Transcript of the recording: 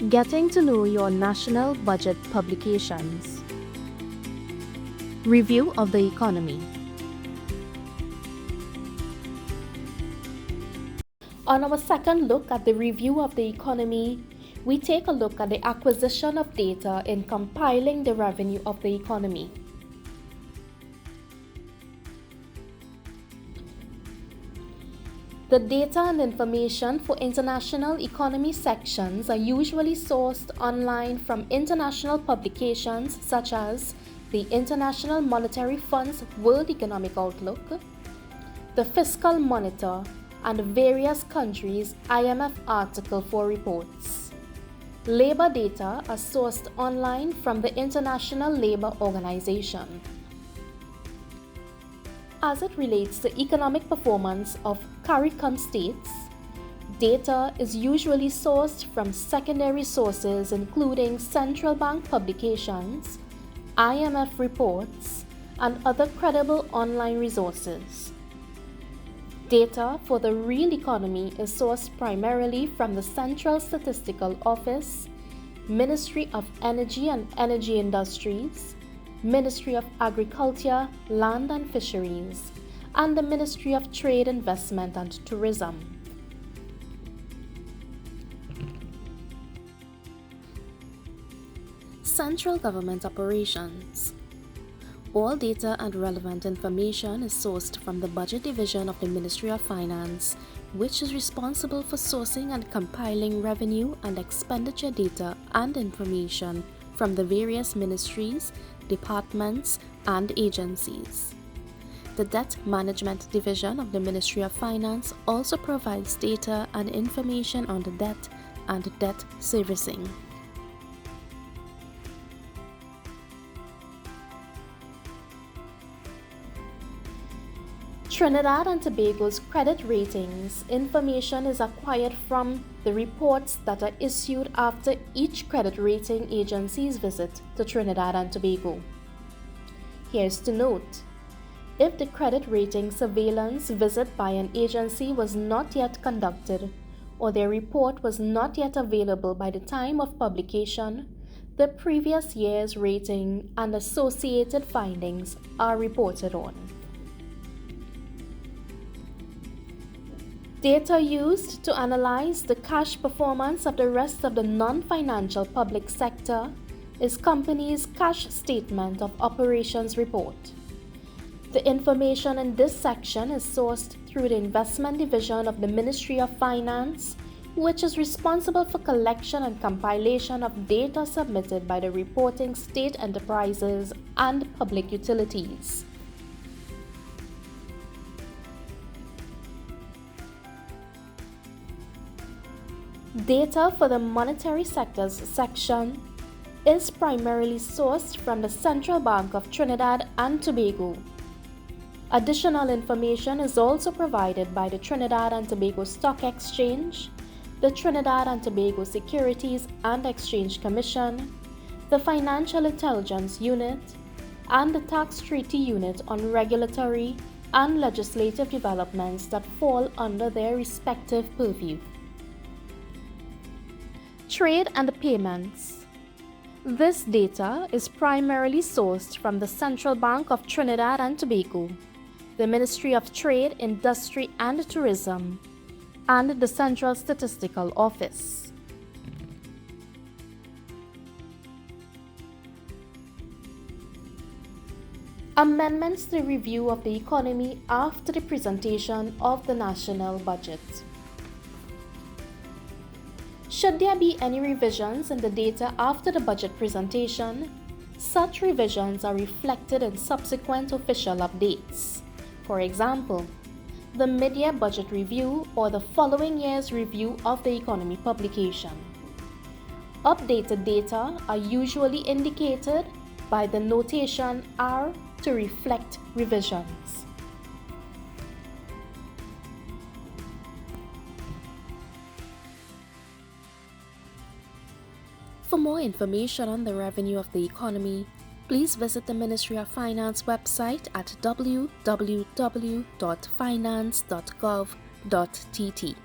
Getting to know your national budget publications. Review of the economy. On our second look at the review of the economy, we take a look at the acquisition of data in compiling the revenue of the economy. The data and information for international economy sections are usually sourced online from international publications such as the International Monetary Fund's World Economic Outlook, the Fiscal Monitor, and various countries' IMF Article 4 reports. Labor data are sourced online from the International Labour Organization. As it relates to economic performance of CARICOM states, data is usually sourced from secondary sources including central bank publications, IMF reports, and other credible online resources. Data for the real economy is sourced primarily from the Central Statistical Office, Ministry of Energy and Energy Industries, Ministry of Agriculture, Land and Fisheries, and the Ministry of Trade, Investment and Tourism. Central government operations. All data and relevant information is sourced from the Budget Division of the Ministry of Finance, which is responsible for sourcing and compiling revenue and expenditure data and information from the various ministries, departments, and agencies. The Debt Management Division of the Ministry of Finance also provides data and information on the debt and debt servicing. Trinidad and Tobago's credit ratings information is acquired from the reports that are issued after each credit rating agency's visit to Trinidad and Tobago. Here's to note, if the credit rating surveillance visit by an agency was not yet conducted or their report was not yet available by the time of publication, the previous year's rating and associated findings are reported on. Data used to analyze the cash performance of the rest of the non-financial public sector is company's cash statement of operations report. The information in this section is sourced through the Investment Division of the Ministry of Finance, which is responsible for collection and compilation of data submitted by the reporting state enterprises and public utilities. Data for the monetary sectors section is primarily sourced from the Central Bank of Trinidad and Tobago. Additional information is also provided by the Trinidad and Tobago Stock Exchange, the Trinidad and Tobago Securities and Exchange Commission, the Financial Intelligence Unit, and the Tax Treaty Unit on regulatory and legislative developments that fall under their respective purview. Trade and payments. This data is primarily sourced from the Central Bank of Trinidad and Tobago, the Ministry of Trade, Industry and Tourism, and the Central Statistical Office. Amendments to the review of the economy after the presentation of the national budget. Should there be any revisions in the data after the budget presentation, such revisions are reflected in subsequent official updates. For example, the mid-year budget review or the following year's review of the economy publication. Updated data are usually indicated by the notation R to reflect revisions. For more information on the revenue of the economy, please visit the Ministry of Finance website at www.finance.gov.tt.